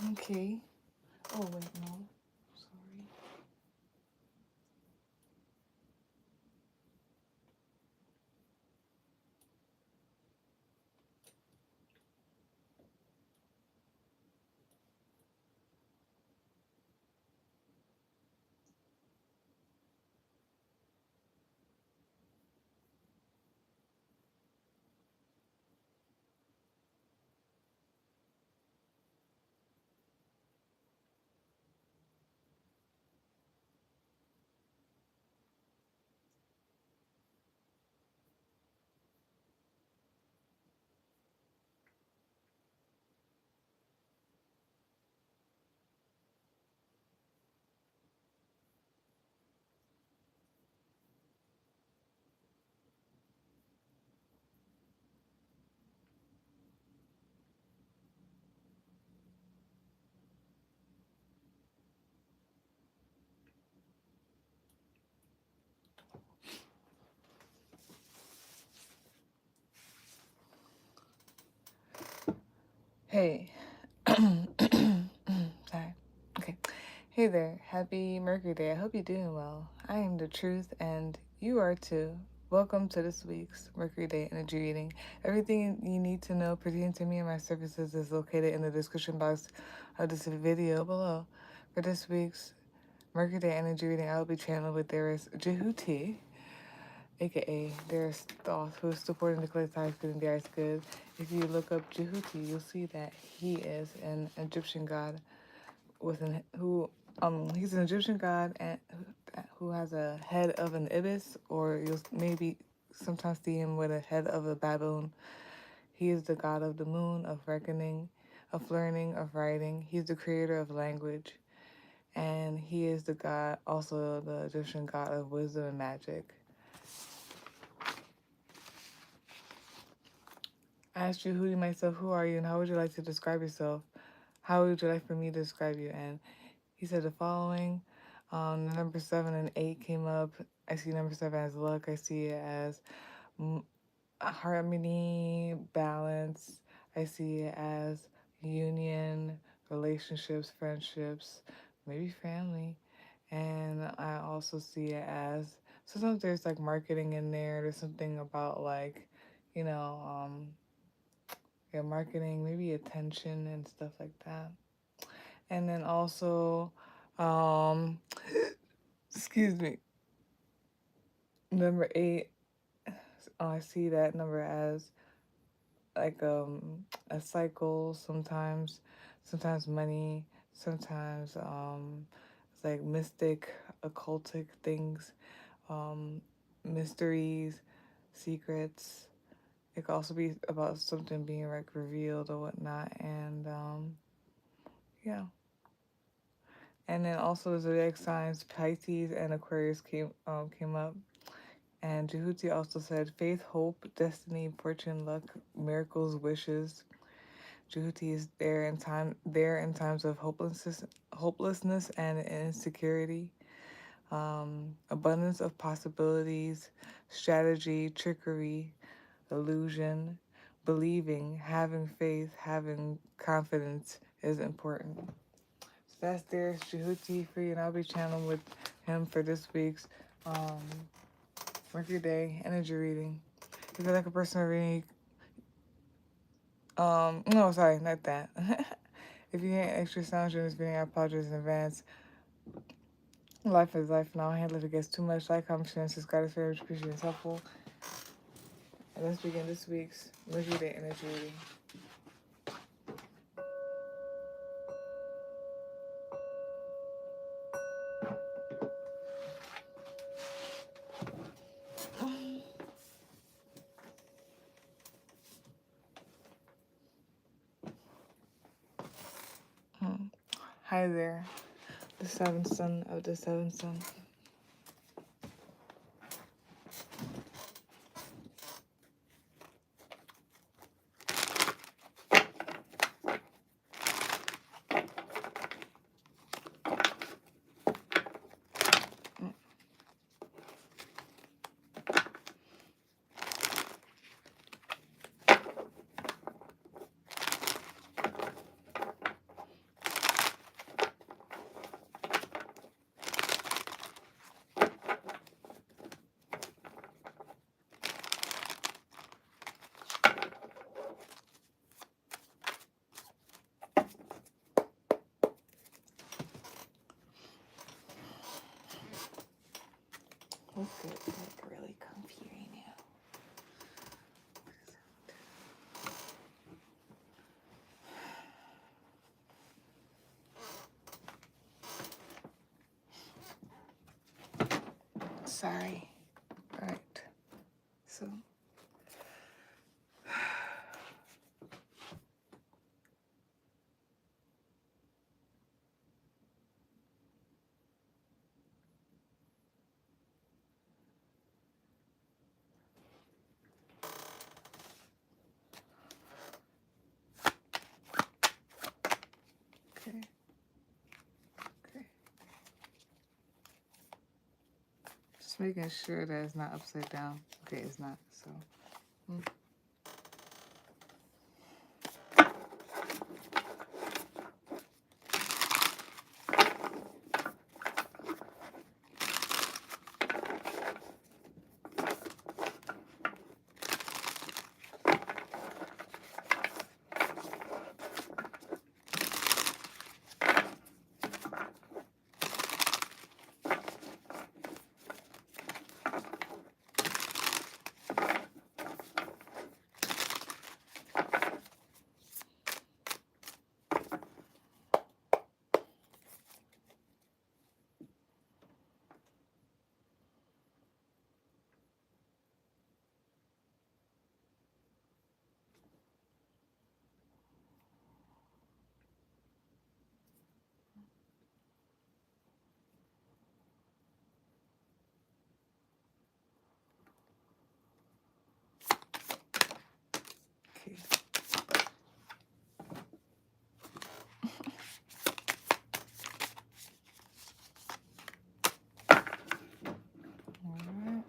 Okay. Oh, wait, no. Sorry. Hey. Sorry. Okay. Hey there. Happy Mercury Day. I hope you're doing well. I am the truth, and you are too. Welcome to this week's Mercury Day Energy Reading. Everything you need to know pertaining to me and my services is located in the description box of this video below. For this week's Mercury Day Energy Reading, I will be channeling with Theorist Jehuti, aka Theorist Thoth, who is supporting the collective highest good and the highest good. If you look up Jehuti, you'll see that he is an Egyptian god he's an Egyptian god and who has a head of an ibis, or you'll maybe sometimes see him with a head of a baboon. He is the god of the moon, of reckoning, of learning, of writing. He's the creator of language, and he is the god, also the Egyptian god of wisdom and magic. I asked Jehudi myself, who are you and how would you like to describe yourself? How would you like for me to describe you? And he said the following. Number 7 and 8 came up. I see number 7 as luck. I see it as harmony, balance. I see it as union, relationships, friendships, maybe family. And I also see it as, sometimes there's like marketing in there. There's something about like, you know, yeah, marketing, maybe attention and stuff like that. And then also, um, excuse me, number 8, I see that number as like a cycle sometimes money, sometimes it's like mystic, occultic things, um, mysteries, secrets. It could also be about something being like revealed or whatnot, and yeah. And then also the zodiac signs Pisces and Aquarius came up. And Jehuti also said faith, hope, destiny, fortune, luck, miracles, wishes. Jehuti is there in times of hopelessness and insecurity. Abundance of possibilities, strategy, trickery, illusion, believing, having faith, having confidence is important. So that's there's Jehuti for you, and I'll be channeling with him for this week's Mercury Day Energy Reading. If you'd like a personal reading, no, sorry, not that. If you hear extra sounds during this reading, I apologize in advance. Life is life, and I'll handle it if it gets too much. Like, comment, share, and subscribe if very much appreciated and helpful. And let's begin this week's Mercury Day Energy Reading. Hi there, the seventh son of the seventh son. Let's get like really comfy right now. Sorry. All right. So. Okay. Okay. Just making sure that it's not upside down. Okay, it's not. So. Okay. All right.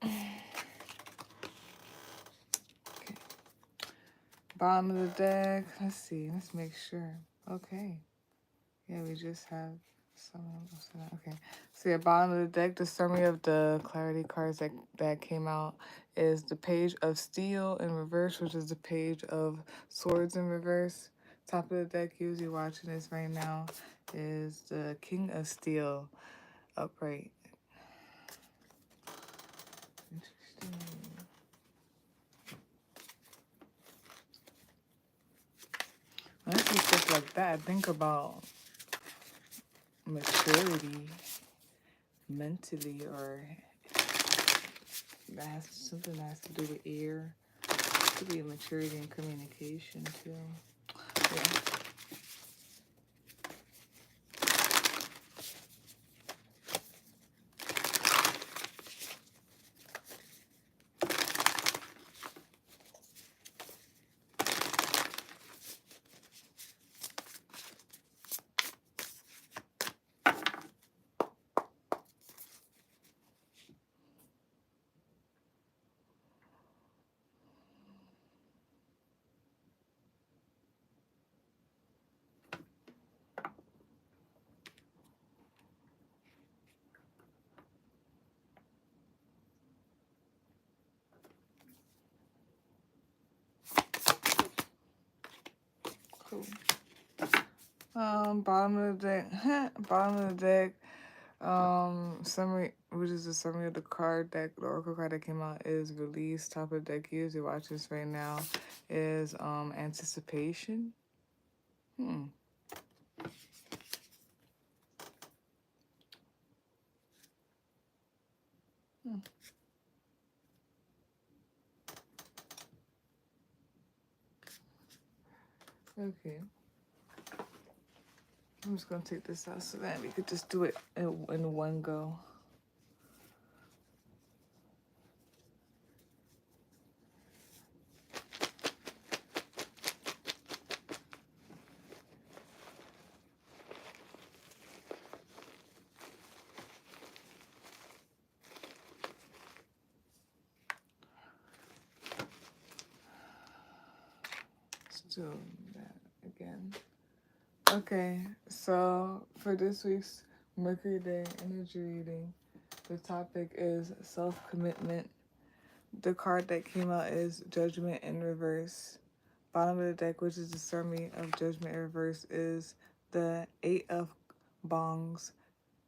Okay. Bottom of the deck. Let's see. Let's make sure. Okay. Yeah, we just have some. Okay. So yeah, bottom of the deck. The summary of the clarity cards that came out is the Page of Steel in reverse, which is the Page of Swords in reverse. Top of the deck, usually watching this right now, is the King of Steel upright. Interesting. When I see stuff like that, I think about maturity mentally, or that has something that has to do with air. It could be maturity and communication too. Yeah. Cool. Bottom of the deck. Bottom of the deck. Summary, which is the summary of the card deck. The oracle card that came out is release. Top of the deck, usually watch this right now, is anticipation. Hmm. Okay. I'm just gonna take this out so that we could just do it in one go. Let's do that again. Okay, so for this week's Mercury Day Energy Reading, the topic is self-commitment. The card that came out is Judgment in reverse. Bottom of the deck, which is the summary of Judgment in reverse, is the Eight of bongs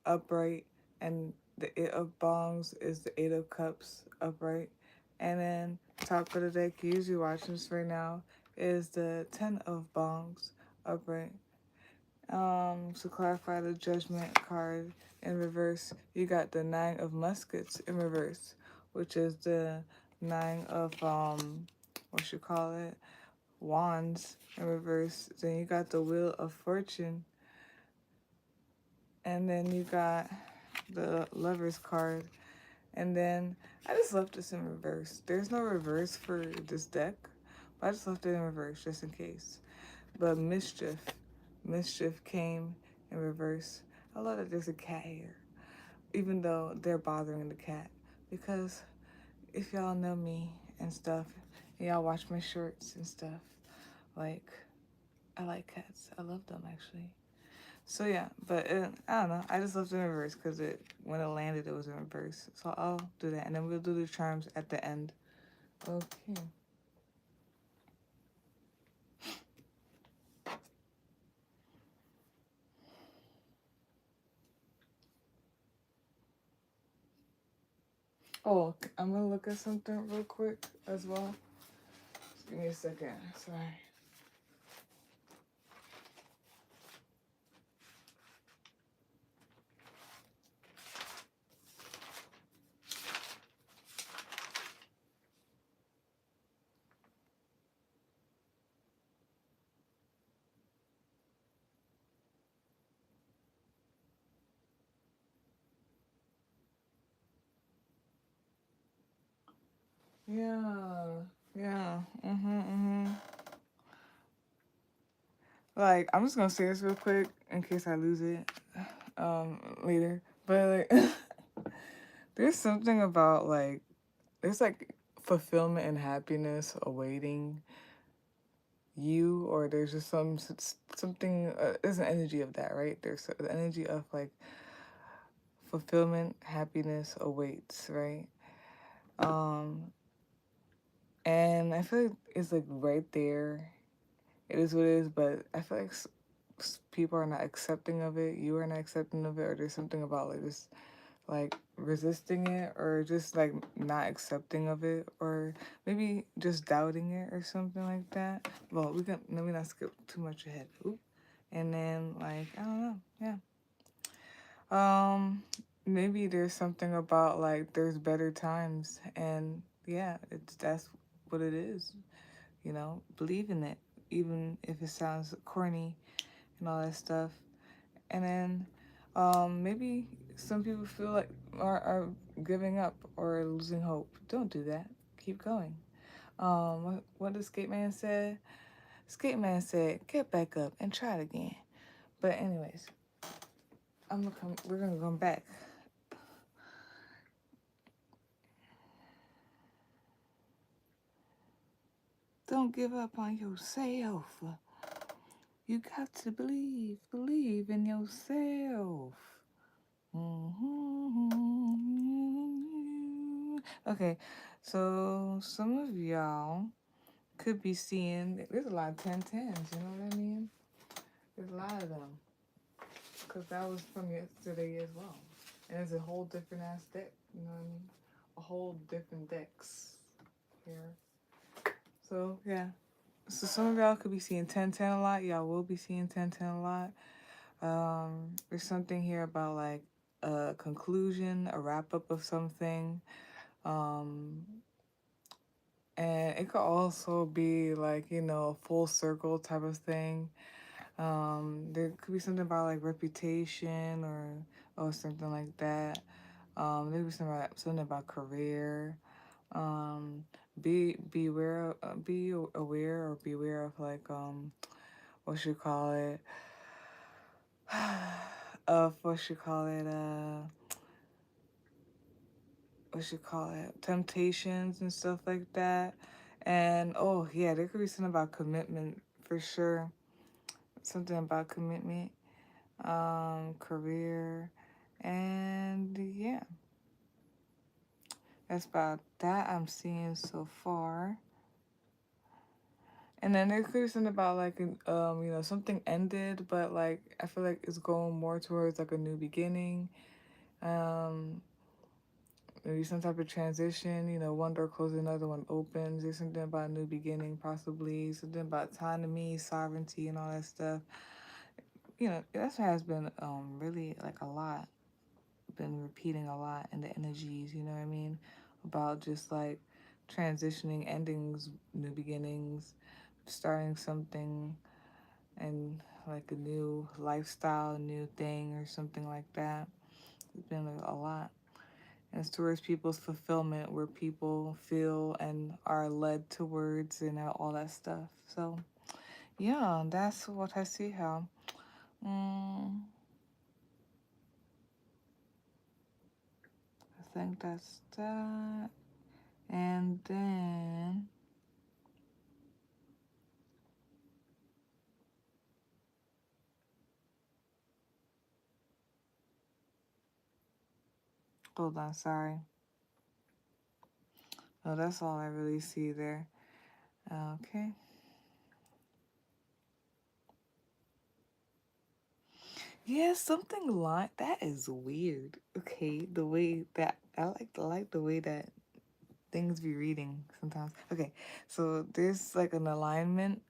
upright, and the eight of bongs is the eight of cups upright. And then top of the deck, you're usually watching this right now, is the 10 of bongs upright. To clarify the judgment card in reverse, you got the 9 of muskets in reverse, which is the 9 of what you call it, wands in reverse. Then you got the wheel of fortune, and then you got the lovers card. And then I just left this in reverse. There's no reverse for this deck, but I just left it in reverse just in case. But mischief came in reverse. I love that there's a cat here, even though they're bothering the cat. Because if y'all know me and stuff, and y'all watch my shorts and stuff, like, I like cats. I love them actually. So yeah, but I don't know. I just left it in reverse because when it landed, it was in reverse. So I'll do that, and then we'll do the charms at the end. Okay. Oh, I'm gonna look at something real quick as well. Just give me a second. Sorry. Yeah. Yeah. Like, I'm just gonna say this real quick in case I lose it later. But like there's something about like there's like fulfillment and happiness awaiting you, or there's just something there's an energy of that, right? There's the energy of like fulfillment, happiness awaits, right? Um and I feel like it's like right there. It is what it is, but I feel like people are not accepting of it. You are not accepting of it, or there's something about like this, like resisting it, or just like not accepting of it, or maybe just doubting it, or something like that. Well, we can let me not skip too much ahead. Oop. And then like I don't know, yeah. Maybe there's something about like there's better times, and yeah, that's what it is. You know, believe in it, even if it sounds corny and all that stuff. And then maybe some people feel like are giving up or losing hope. Don't do that. Keep going. What the skate man said? Skate man said, "Get back up and try it again." But anyways, we're gonna come back. Don't give up on yourself. You got to believe in yourself. Okay, so some of y'all could be seeing, there's a lot of 1010s, you know what I mean? There's a lot of them. Because that was from yesterday as well. And it's a whole different ass deck, you know what I mean? A whole different decks here. So, yeah. So some of y'all could be seeing 1010 a lot. Y'all will be seeing 1010 a lot. There's something here about like a conclusion, a wrap up of something. Um, and it could also be like, you know, a full circle type of thing. There could be something about like reputation or something like that. Maybe something about career. Um, be aware or beware of like what you call it of what you call it temptations and stuff like that. And oh yeah, there could be something about commitment for sure. Something about commitment, career, and yeah, that's about that I'm seeing so far. And then there could be something about like something ended, but like I feel like it's going more towards like a new beginning. Um, Maybe some type of transition. One door closes, another one opens. There's something about a new beginning, possibly something about autonomy, sovereignty, and all that stuff. That has been really like a lot. Been repeating a lot in the energies. You know what I mean? About just like transitioning, endings, new beginnings, starting something and like a new lifestyle, a new thing, or something like that. It's been a lot. And it's towards people's fulfillment, where people feel and are led towards and all that stuff. So, yeah, that's what I see how. Mm, I think that's that. And then, hold on, sorry. Oh, that's all I really see there. Okay. Yeah, something like that is weird. Okay, the way that I like the way that things be reading sometimes. Okay, so there's like an alignment,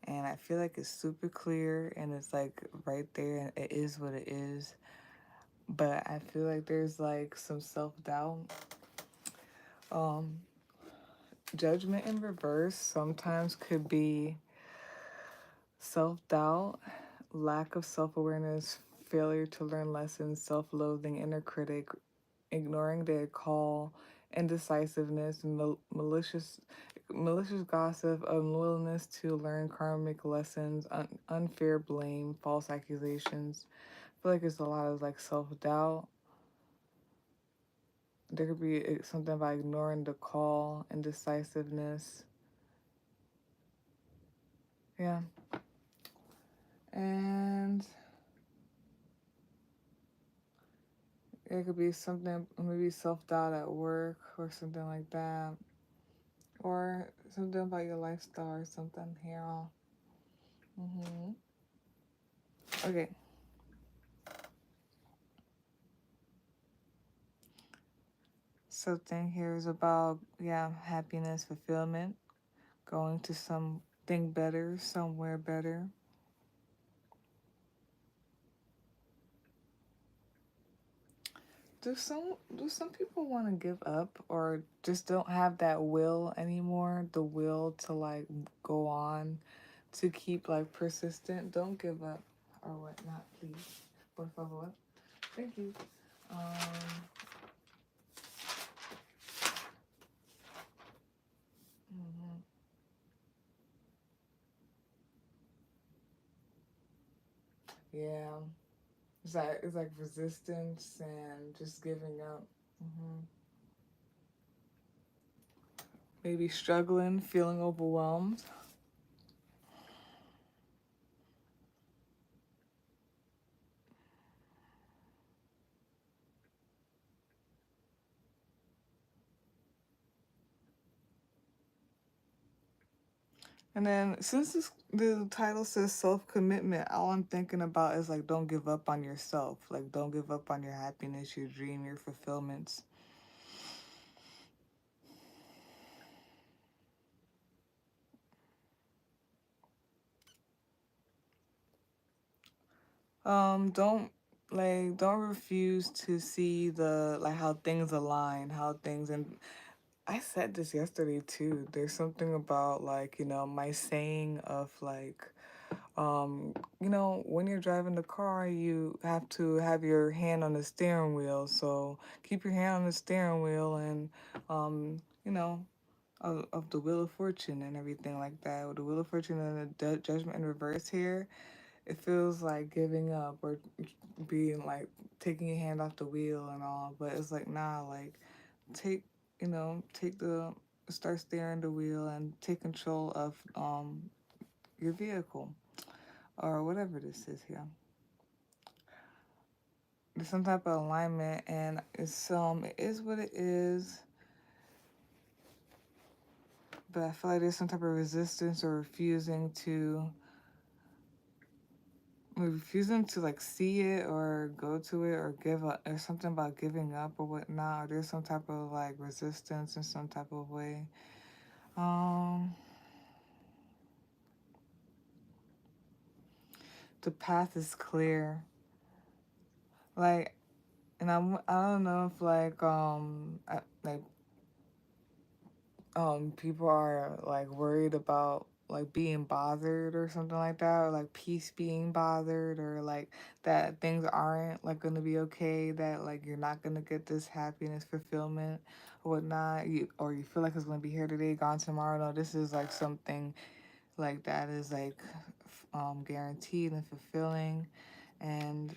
and I feel like it's super clear and it's like right there, and it is what it is. But I feel like there's like some self doubt. Um, Judgment in reverse sometimes could be self doubt, lack of self awareness, failure to learn lessons, self loathing, inner critic, ignoring their call, indecisiveness, malicious gossip, unwillingness to learn karmic lessons, unfair blame, false accusations. I feel like it's a lot of like self doubt. There could be something about ignoring the call, indecisiveness. Yeah. And it could be something, maybe self doubt at work or something like that. Or something about your lifestyle or something here. Mm-hmm. Okay. Something here is about, yeah, happiness, fulfillment, going to something better, somewhere better. Do some people want to give up or just don't have that will anymore? The will to like go on, to keep like persistent. Don't give up or whatnot, please. Por favor. Thank you. Um, mhm. Yeah. It's like resistance and just giving up. Maybe struggling, feeling overwhelmed. And then since the title says self commitment, all I'm thinking about is like don't give up on yourself. Like don't give up on your happiness, your dream, your fulfillments. Don't refuse to see the like how things align, how things and I said this yesterday too. There's something about like, my saying of like when you're driving the car, you have to have your hand on the steering wheel. So keep your hand on the steering wheel and, you know, of the Wheel of Fortune and everything like that. With the Wheel of Fortune and the Judgment in reverse here, it feels like giving up or being like taking your hand off the wheel and all. But it's like, nah, like take, take start steering the wheel and take control of your vehicle or whatever this is here. There's some type of alignment, and it is what it is. but I feel like there's some type of resistance or refusing to like see it or go to it or give up or something about giving up or whatnot. Or there's some type of like resistance in some type of way. Um, the path is clear. Like, and I don't know if like people are like worried about like being bothered or something like that, or like peace being bothered, or like that things aren't like gonna be okay, that like you're not gonna get this happiness, fulfillment or whatnot, or you feel like it's gonna be here today, gone tomorrow. No, this is like something like that is like guaranteed and fulfilling. And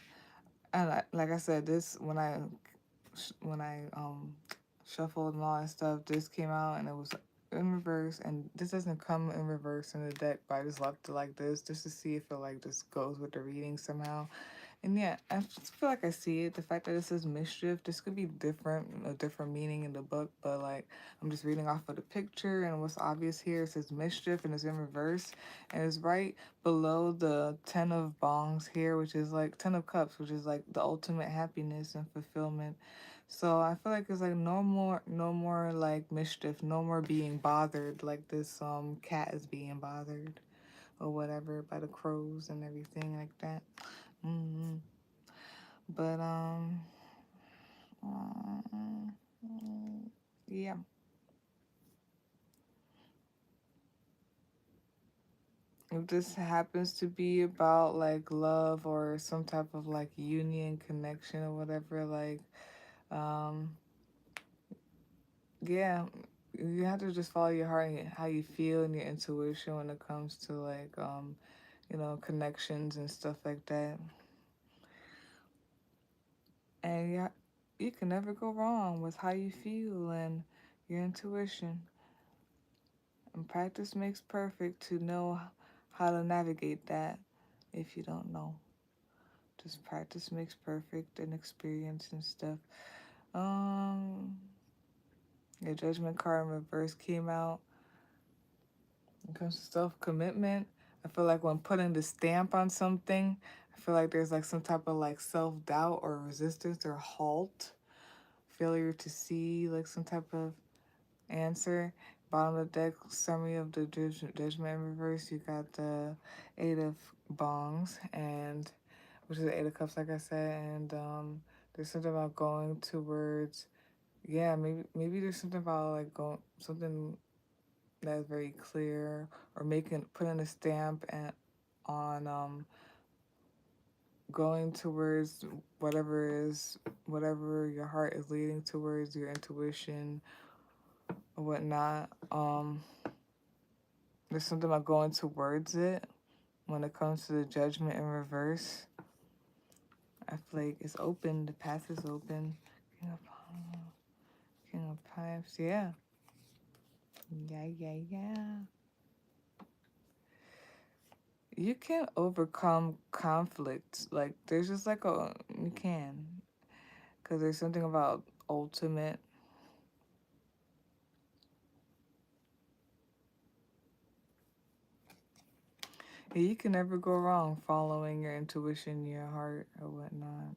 like I said, this when I shuffled and all that stuff, this came out and it was in reverse. And this doesn't come in reverse in the deck, but I just left it like this just to see if it like just goes with the reading somehow. And yeah, I just feel like I see it. The fact that it says mischief, this could be a different meaning in the book, but like I'm just reading off of the picture and what's obvious here. It says mischief and it's in reverse, and it's right below the 10 of bongs here, which is like 10 of cups, which is like the ultimate happiness and fulfillment. So I feel like it's like no more like mischief, no more being bothered like this cat is being bothered or whatever by the crows and everything like that. Mm-hmm. But uh, yeah, if this happens to be about like love or some type of like union connection or whatever, like um, yeah, you have to just follow your heart and how you feel and your intuition when it comes to like connections and stuff like that. And yeah, you can never go wrong with how you feel and your intuition. And practice makes perfect to know how to navigate that if you don't know. Just practice makes perfect and experience and stuff. Um, your judgment card in reverse came out. When it comes to self-commitment, I feel like when putting the stamp on something, I feel like there's like some type of like self-doubt or resistance or halt, failure to see like some type of answer. Bottom of the deck, summary of the judgment in reverse. You got the Eight of Bongs, and which is the Eight of Cups, like I said. And there's something about going towards. Yeah, maybe there's something about like going something that's very clear, or putting a stamp on going towards whatever your heart is leading towards, your intuition or whatnot. There's something about going towards it when it comes to the judgment in reverse. I feel like it's open. The path is open. King of Pipes. Yeah. Yeah. You can overcome conflict. Like, there's just like you can. Because there's something about ultimate. Yeah, you can never go wrong following your intuition, your heart, or whatnot.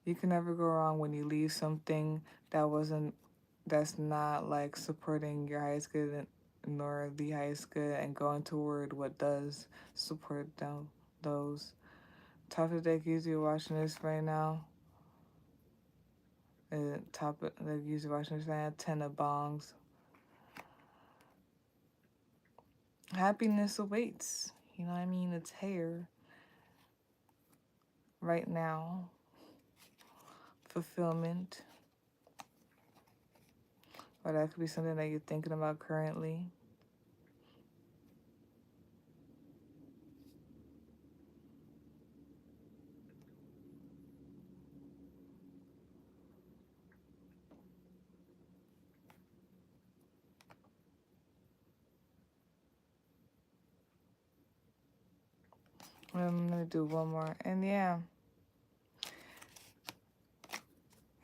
You can never go wrong when you leave something that's not like supporting your highest good nor the highest good, and going toward what does support those. Top of the deck user watching this right now. Top of the user watching this right now. 10 of bongs. Happiness awaits. You know what I mean? It's here right now. Fulfillment. Or that could be something that you're thinking about currently. I'm gonna do one more. And yeah,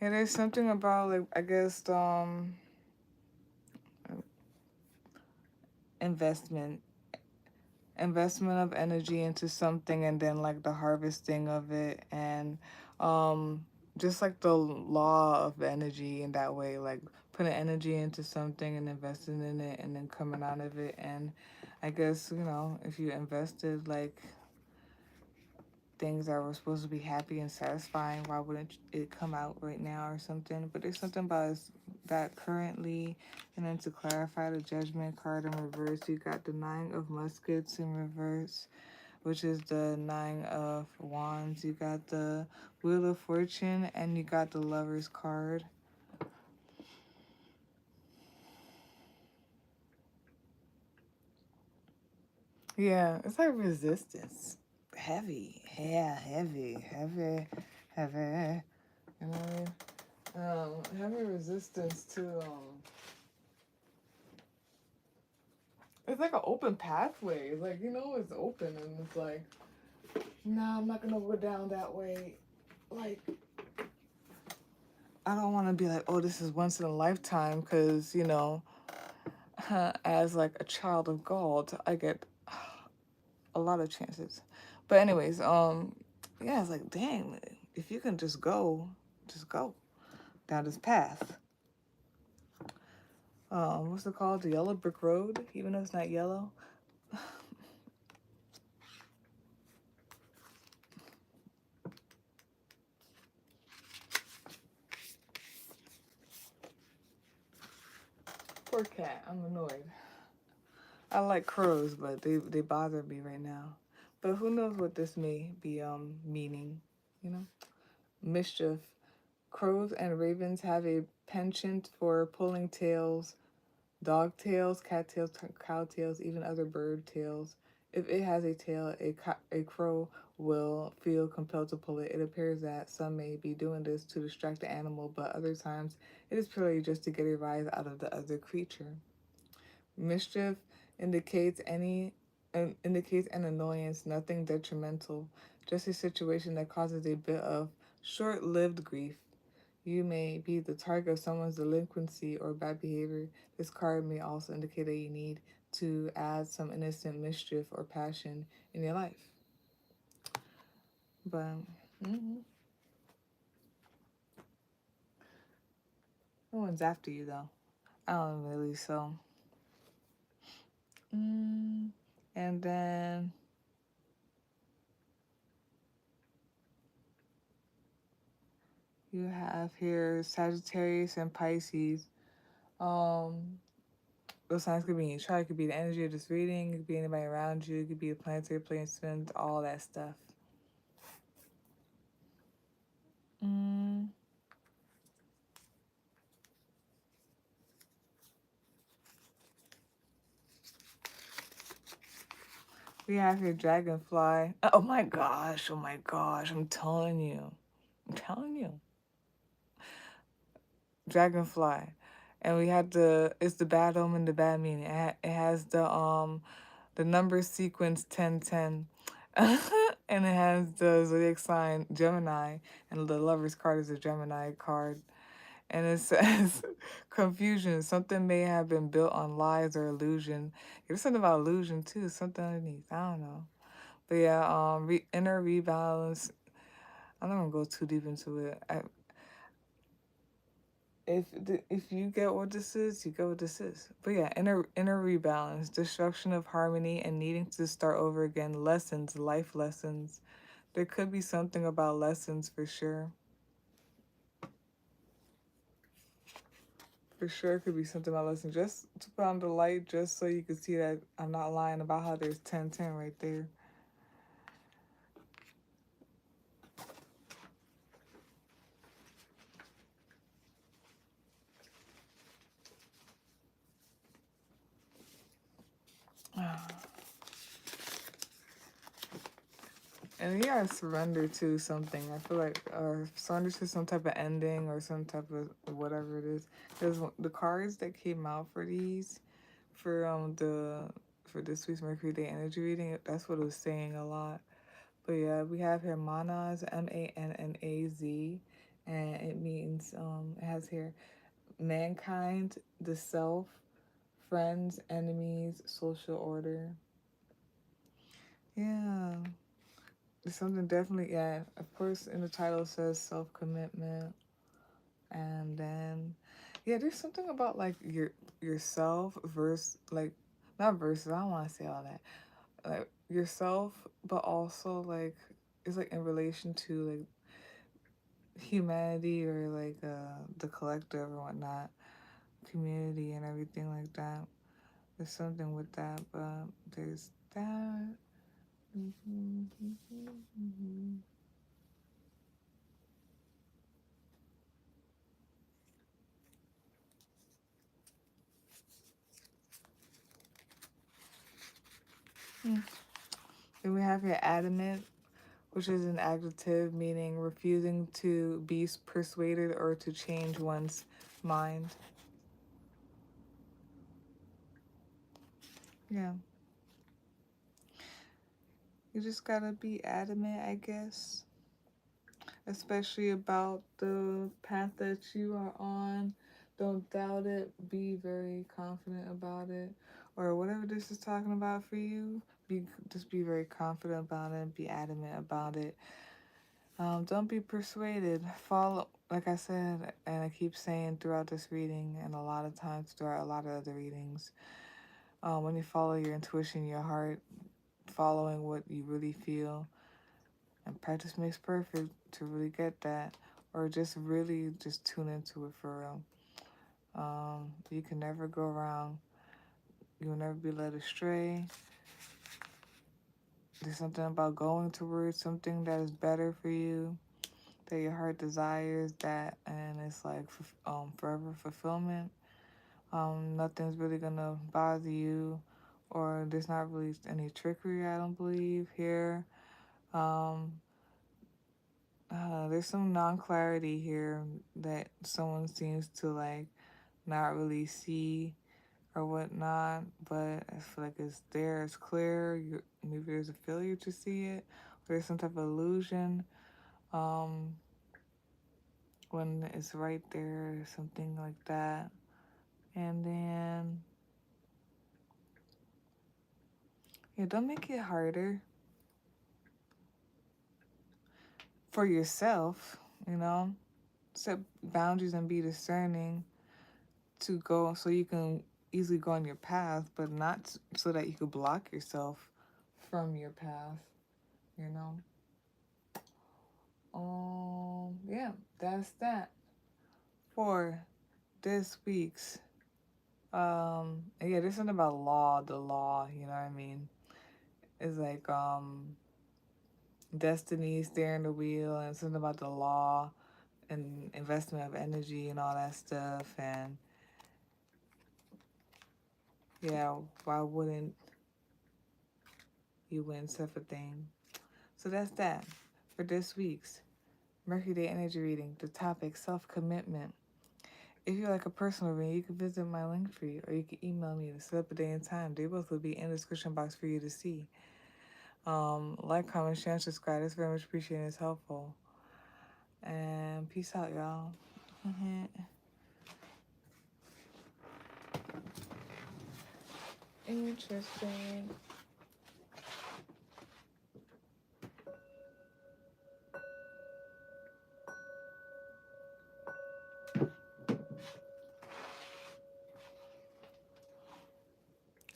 there's something about like I guess investment investment of energy into something, and then like the harvesting of it, and um just like the law of energy in that way, like putting energy into something and investing in it and then coming out of it. And I guess, if you invested like things that were supposed to be happy and satisfying, why wouldn't it come out right now or something? But there's something about that currently. And then to clarify the Judgment card in reverse, you got the Nine of Muskets in reverse, which is the Nine of Wands. You got the Wheel of Fortune, and you got the Lover's card. Yeah, it's like resistance. Heavy. Yeah, heavy. Heavy. You know what I mean? Heavy resistance to it's like an open pathway. It's like, it's open, and it's like, no, I'm not gonna go down that way. Like, I don't want to be like, oh, this is once in a lifetime, because as like a child of God, I get a lot of chances. But anyways, yeah, it's like, dang, if you can just go down this path. What's it called? The yellow brick road, even though it's not yellow. Poor cat, I'm annoyed. I like crows, but they bother me right now. But who knows what this may be meaning, you know? Mischief. Crows and ravens have a penchant for pulling tails, dog tails, cat tails, cow tails, even other bird tails. If it has a tail, a crow will feel compelled to pull it. It appears that some may be doing this to distract the animal, but other times it is purely just to get a rise out of the other creature. Mischief indicates indicates an annoyance, nothing detrimental, just a situation that causes a bit of short-lived grief. You may be the target of someone's delinquency or bad behavior. This card may also indicate that you need to add some innocent mischief or passion in your life. But no one's after you though. I don't really. So, and then you have here Sagittarius and Pisces. Um, those signs could be in your chart. It could be the energy of this reading. It could be anybody around you. It could be the planetary placements, all that stuff. We have here Dragonfly. Oh my gosh. Oh my gosh. I'm telling you. Dragonfly. And we had it's the bad omen, the bad meaning. It has the number sequence 1010. And it has the zodiac sign Gemini, and the Lover's card is a Gemini card. And it says confusion. Something may have been built on lies or illusion. There's something about illusion too. Something underneath. I don't know. But yeah, inner rebalance. I'm not gonna go too deep into it. If you get what this is, you get what this is. But yeah, inner rebalance, destruction of harmony, and needing to start over again. Lessons, life lessons. There could be something about lessons for sure. For sure, it could be something about lessons. Just to put on the light, just so you can see that I'm not lying about how there's 1010 right there. And you gotta surrender to something. I feel like, surrender to some type of ending or some type of whatever it is. Because the cards that came out for these, for this week's Mercury Day Energy Reading, that's what it was saying a lot. But yeah, we have here Manaz, Mannaz, and it means it has here mankind, the self, friends, enemies, social order. Yeah. There's something definitely, yeah. Of course, in the title it says self-commitment. And then, yeah, there's something about like yourself versus like, not versus, I don't want to say all that. Like yourself, but also like, it's like in relation to like humanity or like the collective or whatnot, community and everything like that. There's something with that, but there's that. Then we have here adamant, which is an adjective meaning refusing to be persuaded or to change one's mind. Yeah. You just gotta be adamant, I guess, especially about the path that you are on. Don't doubt it. Be very confident about it, or whatever this is talking about for you. Be very confident about it. Be adamant about it. Don't be persuaded. Follow, like I said, and I keep saying throughout this reading, and a lot of times throughout a lot of other readings. When you follow your intuition, your heart, following what you really feel, and practice makes perfect to really get that, or just really just tune into it for real. You can never go wrong. You will never be led astray. There's something about going towards something that is better for you, that your heart desires, that, and it's like forever fulfillment. Nothing's really gonna bother you, or there's not really any trickery, I don't believe here. Um, there's some non-clarity here that someone seems to like not really see or whatnot, but I feel like it's there, it's clear. Maybe there's a failure to see it, or there's some type of illusion. Um, when it's right there, something like that. And then, yeah, don't make it harder for yourself, you know? Set boundaries and be discerning to go so you can easily go on your path, but not so that you could block yourself from your path, you know? Yeah, that's that for this week's. Yeah, there's something about the law, you know what I mean? It's like, destiny, steering the wheel, and something about the law and investment of energy and all that stuff. And yeah, why wouldn't you win such a thing? So that's that for this week's Mercury Day Energy Reading. The topic, self-commitment. If you like a personal reading, you can visit my link for you, or you can email me to set up a day and time. They both will be in the description box for you to see. Like, comment, share, and subscribe. It's very much appreciated. It's helpful. And peace out, y'all. Interesting.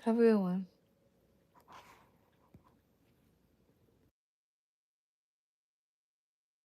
Have a good one.